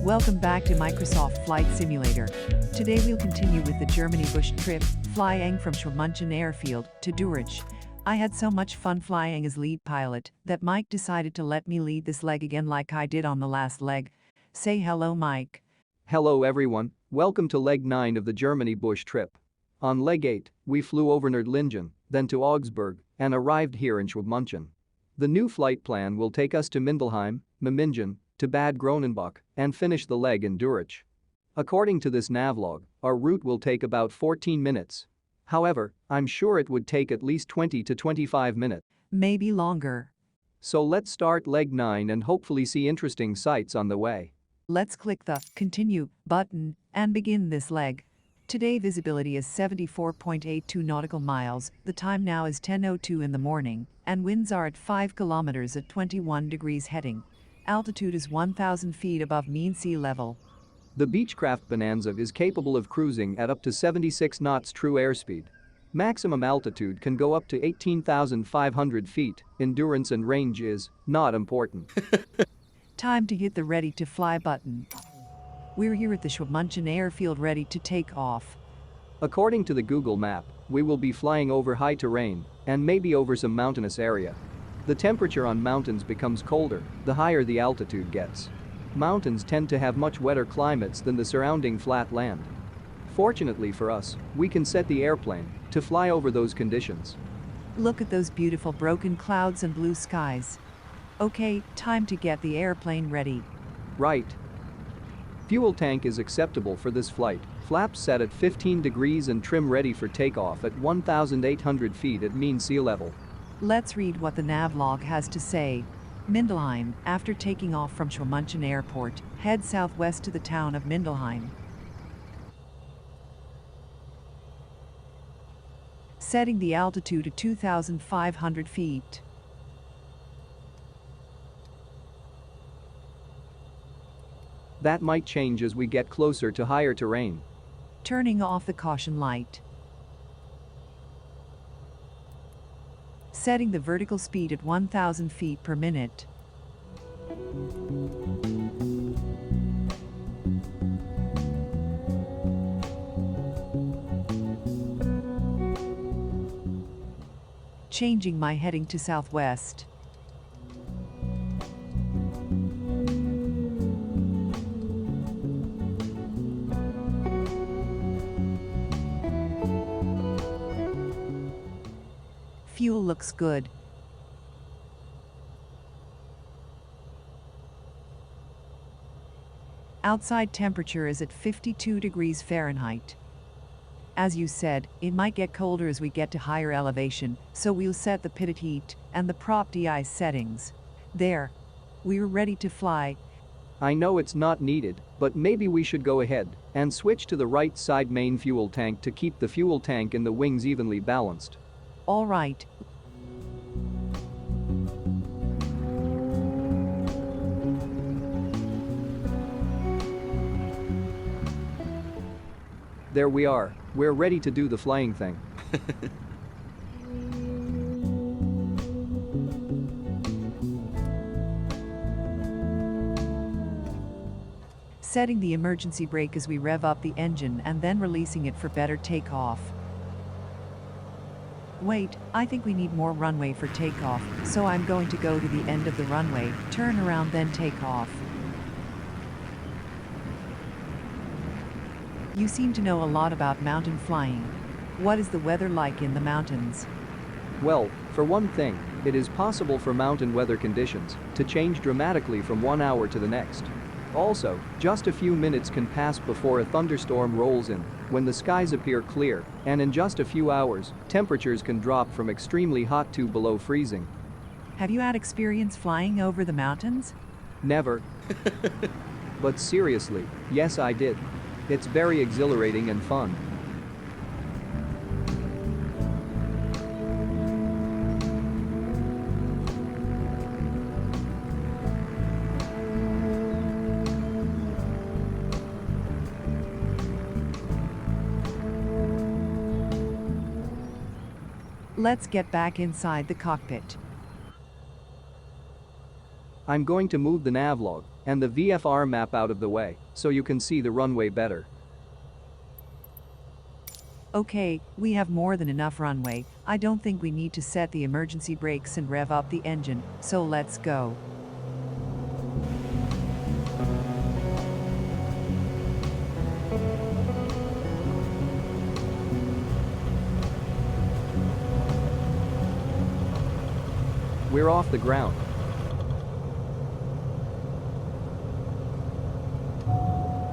Welcome back to Microsoft Flight Simulator. Today we'll continue with the Germany bush trip, flying from Schwabmunchen airfield to Durach. I had so much fun flying as lead pilot that Mike decided to let me lead this leg again like I did on the last leg. Say hello, Mike. Hello everyone, welcome to leg 9 of the Germany bush trip. On leg 8, we flew over Nordlingen, then to Augsburg, and arrived here in Schwabmunchen. The new flight plan will take us to Mindelheim, Memmingen, to Bad Groenenbach, and finish the leg in Durach. According to this navlog, our route will take about 14 minutes. However, I'm sure it would take at least 20 to 25 minutes. Maybe longer. So let's start leg 9 and hopefully see interesting sights on the way. Let's click the Continue button and begin this leg. Today visibility is 74.82 nautical miles, the time now is 10:02 in the morning, and winds are at 5 kilometers at 21 degrees heading. Altitude is 1,000 feet above mean sea level. The Beechcraft Bonanza is capable of cruising at up to 76 knots true airspeed. Maximum altitude can go up to 18,500 feet, endurance and range is not important. Time to hit the Ready to Fly button. We're here at the Schwabmunchen airfield ready to take off. According to the Google map, we will be flying over high terrain and maybe over some mountainous area. The temperature on mountains becomes colder the higher the altitude gets. Mountains tend to have much wetter climates than the surrounding flat land. Fortunately for us, we can set the airplane to fly over those conditions. Look at those beautiful broken clouds and blue skies. Okay, time to get the airplane ready. Right. Fuel tank is acceptable for this flight, flaps set at 15 degrees and trim ready for takeoff at 1,800 feet at mean sea level. Let's read what the navlog has to say. Mindelheim, after taking off from Schwabmunchen Airport, head southwest to the town of Mindelheim. Setting the altitude to 2,500 feet. That might change as we get closer to higher terrain. Turning off the caution light. Setting the vertical speed at 1,000 feet per minute. Changing my heading to southwest. Fuel looks good. Outside temperature is at 52 degrees Fahrenheit. As you said, it might get colder as we get to higher elevation, so we'll set the pitted heat and the prop de-ice settings. There. We're ready to fly. I know it's not needed, but maybe we should go ahead and switch to the right side main fuel tank to keep the fuel tank and the wings evenly balanced. All right. There we are. We're ready to do the flying thing. Setting the emergency brake as we rev up the engine and then releasing it for better takeoff. Wait, I think we need more runway for takeoff, so I'm going to go to the end of the runway, turn around then take off. You seem to know a lot about mountain flying. What is the weather like in the mountains? Well, for one thing, it is possible for mountain weather conditions to change dramatically from one hour to the next. Also, just a few minutes can pass before a thunderstorm rolls in, when the skies appear clear, and in just a few hours, temperatures can drop from extremely hot to below freezing. Have you had experience flying over the mountains? Never. But seriously, yes I did. It's very exhilarating and fun. Let's get back inside the cockpit. I'm going to move the navlog And the VFR map out of the way, so you can see the runway better. Okay, we have more than enough runway. I don't think we need to set the emergency brakes and rev up the engine, so let's go. We're off the ground.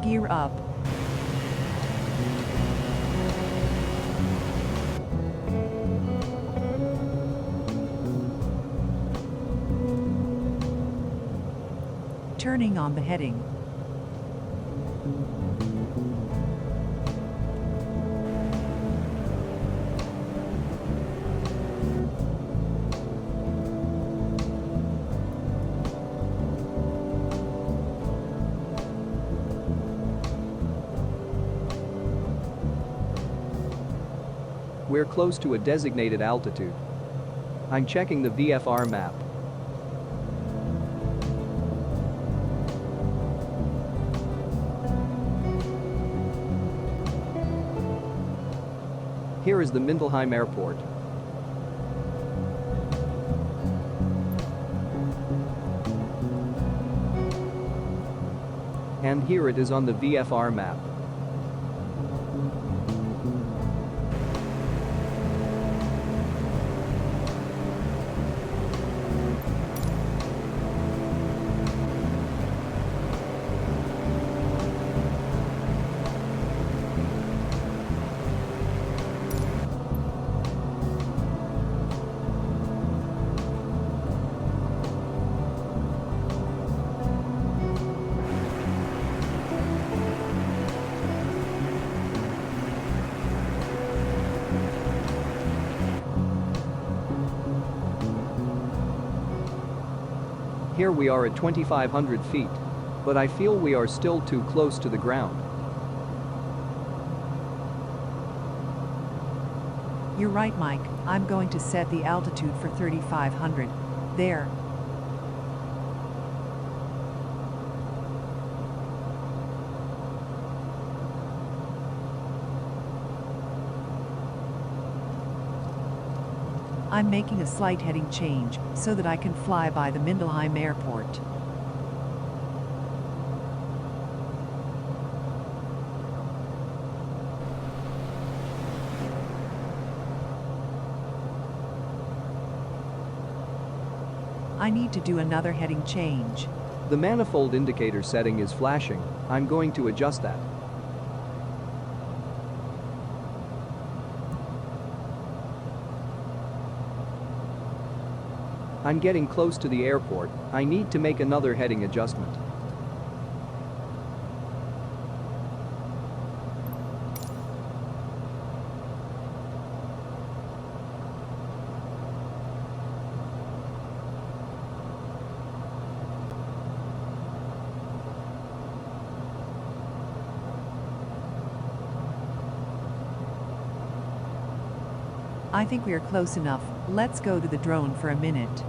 Gear up. Turning on the heading. We're close to a designated altitude. I'm checking the VFR map. Here is the Mindelheim airport. And here it is on the VFR map. Here we are at 2,500 feet. But I feel we are still too close to the ground. You're right, Mike. I'm going to set the altitude for 3,500. There. I'm making a slight heading change so that I can fly by the Mindelheim airport. I need to do another heading change. The manifold indicator setting is flashing. I'm going to adjust that. I'm getting close to the airport. I need to make another heading adjustment. I think we are close enough. Let's go to the drone for a minute.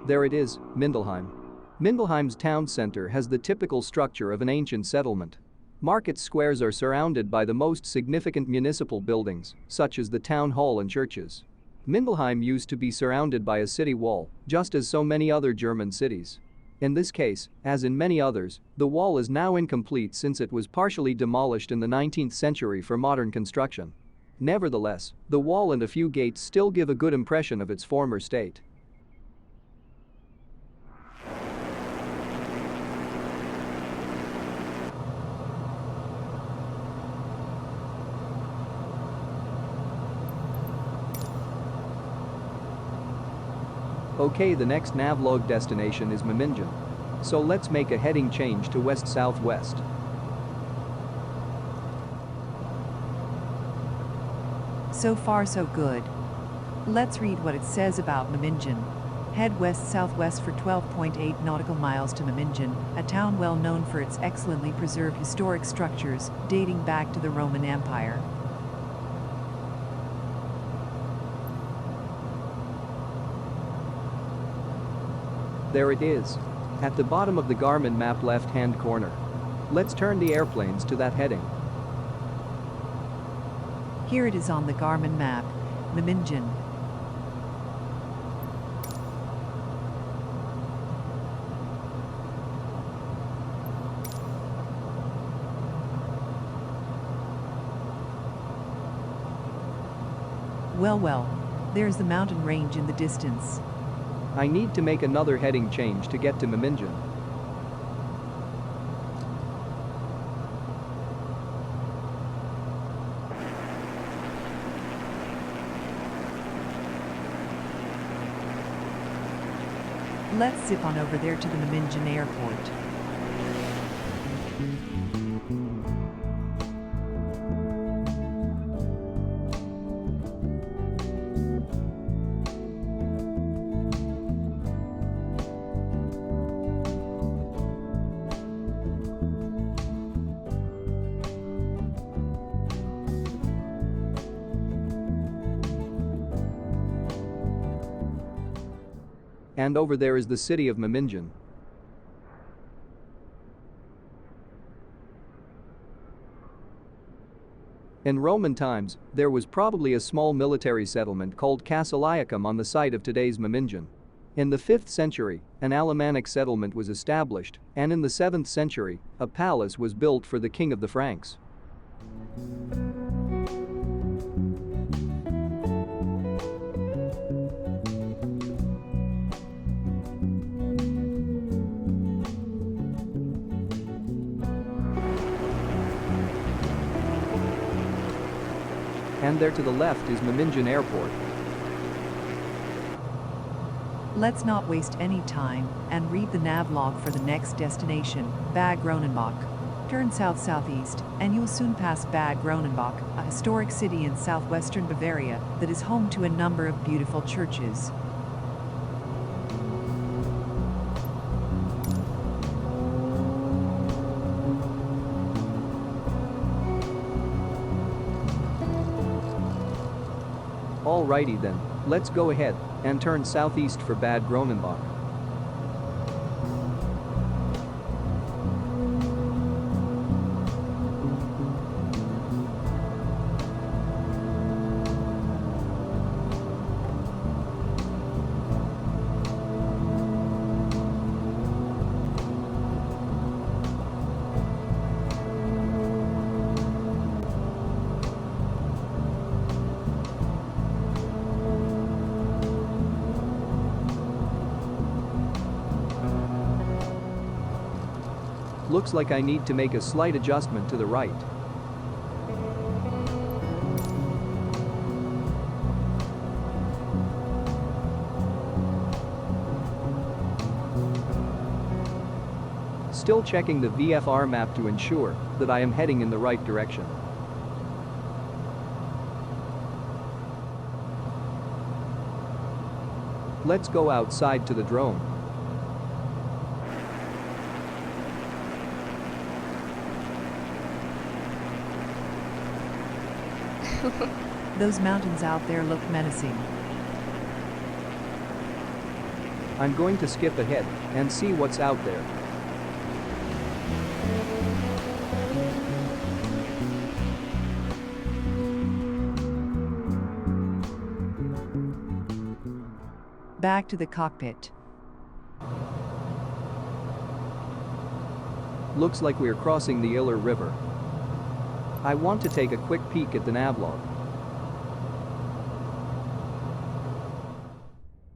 There it is, Mindelheim. Mindelheim's town center has the typical structure of an ancient settlement. Market squares are surrounded by the most significant municipal buildings, such as the town hall and churches. Mindelheim used to be surrounded by a city wall, just as so many other German cities. In this case, as in many others, the wall is now incomplete since it was partially demolished in the 19th century for modern construction. Nevertheless, the wall and a few gates still give a good impression of its former state. Okay, the next navlog destination is Memmingen. So let's make a heading change to west-southwest. So far so good. Let's read what it says about Memmingen. Head west-southwest for 12.8 nautical miles to Memmingen, a town well known for its excellently preserved historic structures dating back to the Roman Empire. There it is. At the bottom of the Garmin map left-hand corner. Let's turn the airplanes to that heading. Here it is on the Garmin map, Memmingen. Well, there's the mountain range in the distance. I need to make another heading change to get to Memmingen. Let's zip on over there to the Memmingen airport. And over there is the city of Memmingen. In Roman times, there was probably a small military settlement called Cassiliacum on the site of today's Memmingen. In the 5th century, an Alemannic settlement was established, and in the 7th century, a palace was built for the king of the Franks. And there to the left is Memmingen Airport. Let's not waste any time and read the navlog for the next destination, Bad Groenenbach. Turn south-southeast, and you will soon pass Bad Groenenbach, a historic city in southwestern Bavaria that is home to a number of beautiful churches. Alrighty then, let's go ahead and turn southeast for Bad Groenenbach. Looks like I need to make a slight adjustment to the right. Still checking the VFR map to ensure that I am heading in the right direction. Let's go outside to the drone. Those mountains out there look menacing. I'm going to skip ahead and see what's out there. Back to the cockpit. Looks like we're crossing the Iller River. I want to take a quick peek at the navlog.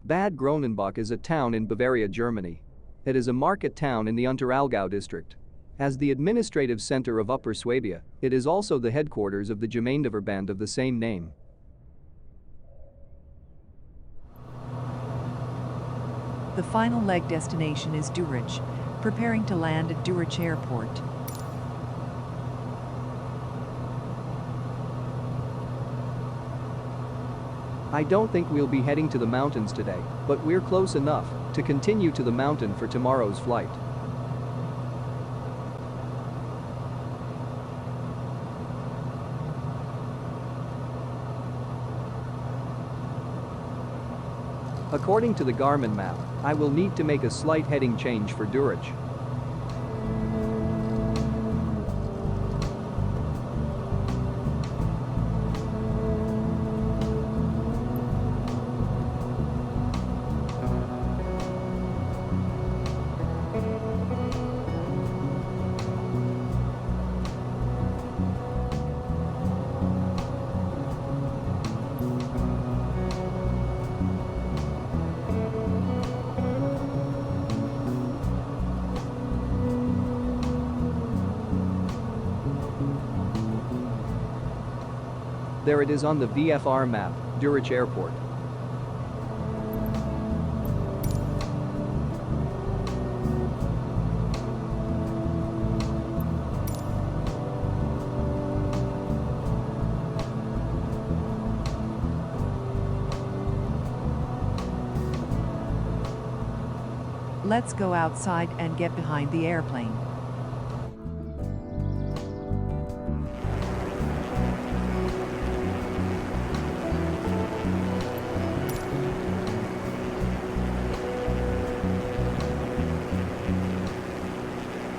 Bad Groenenbach is a town in Bavaria, Germany. It is a market town in the Unterallgäu district. As the administrative center of Upper Swabia, it is also the headquarters of the Gemeindeverband of the same name. The final leg destination is Durach, preparing to land at Durach Airport. I don't think we'll be heading to the mountains today, but we're close enough to continue to the mountain for tomorrow's flight. According to the Garmin map, I will need to make a slight heading change for Durach. There it is on the VFR map, Durach Airport. Let's go outside and get behind the airplane.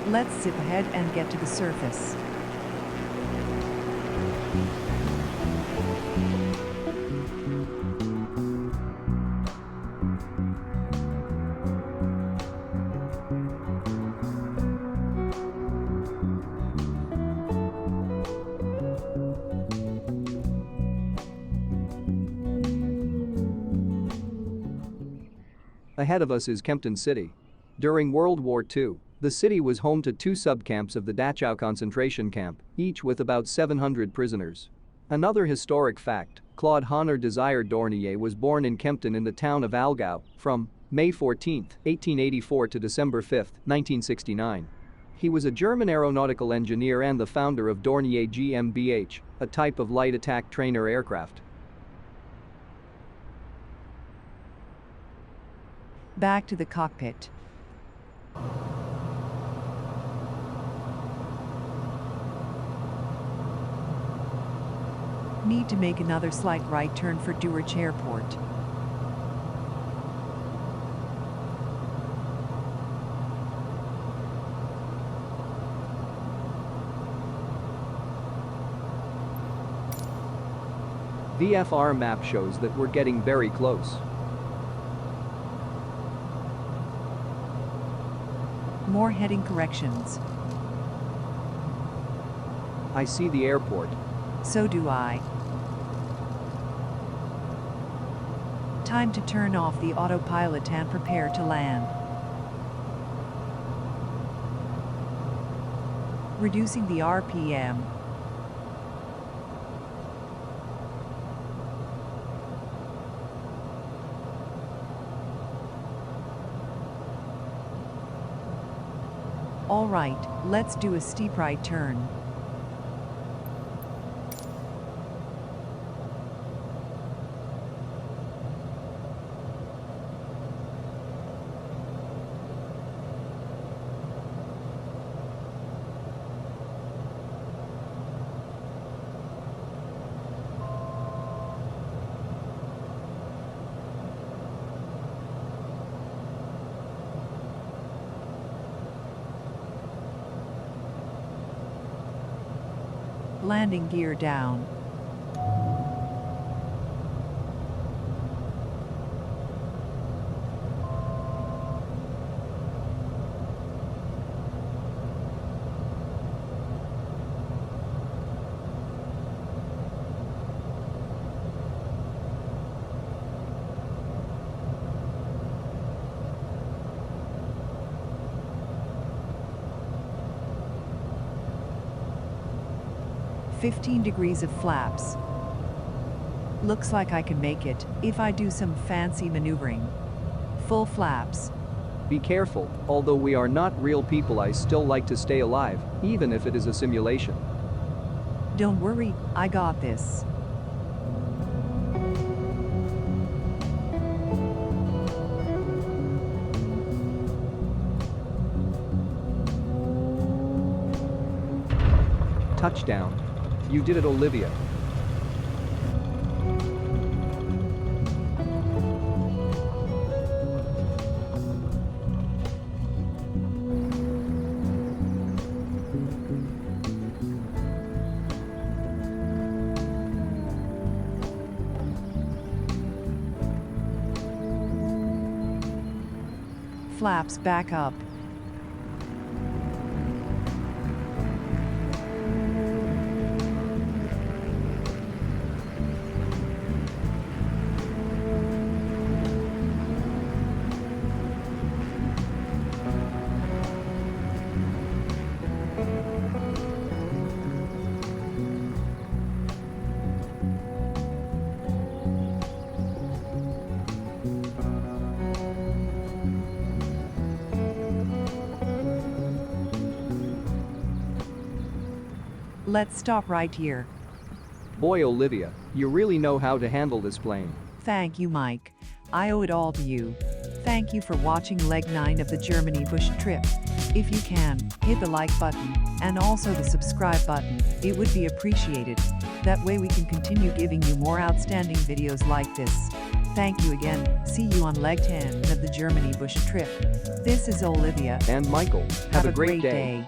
Let's zip ahead and get to the surface. Ahead of us is Kempten City. During World War II, the city was home to 2 subcamps of the Dachau concentration camp, each with about 700 prisoners. Another historic fact, Claude Honor Désir Dornier was born in Kempten in the town of Allgäu from May 14, 1884 to December 5, 1969. He was a German aeronautical engineer and the founder of Dornier GmbH, a type of light attack trainer aircraft. Back to the cockpit. Need to make another slight right turn for Durach Airport. VFR map shows that we're getting very close. More heading corrections. I see the airport. So do I. Time to turn off the autopilot and prepare to land. Reducing the RPM. All right, let's do a steep right turn. Landing gear down. "15 degrees of flaps. Looks like I can make it if I do some fancy maneuvering. full flaps. Be careful, although we are not real people, I still like to stay alive, even if it is a simulation. Don't worry, I got this. Touchdown. You did it, Olivia. Flaps back up. Let's stop right here. Boy, Olivia, you really know how to handle this plane. Thank you, Mike. I owe it all to you. Thank you for watching leg 9 of the Germany bush trip. If you can, hit the like button and also the subscribe button. It would be appreciated. That way we can continue giving you more outstanding videos like this. Thank you again. See you on leg 10 of the Germany bush trip. This is Olivia. And Michael, have a great day.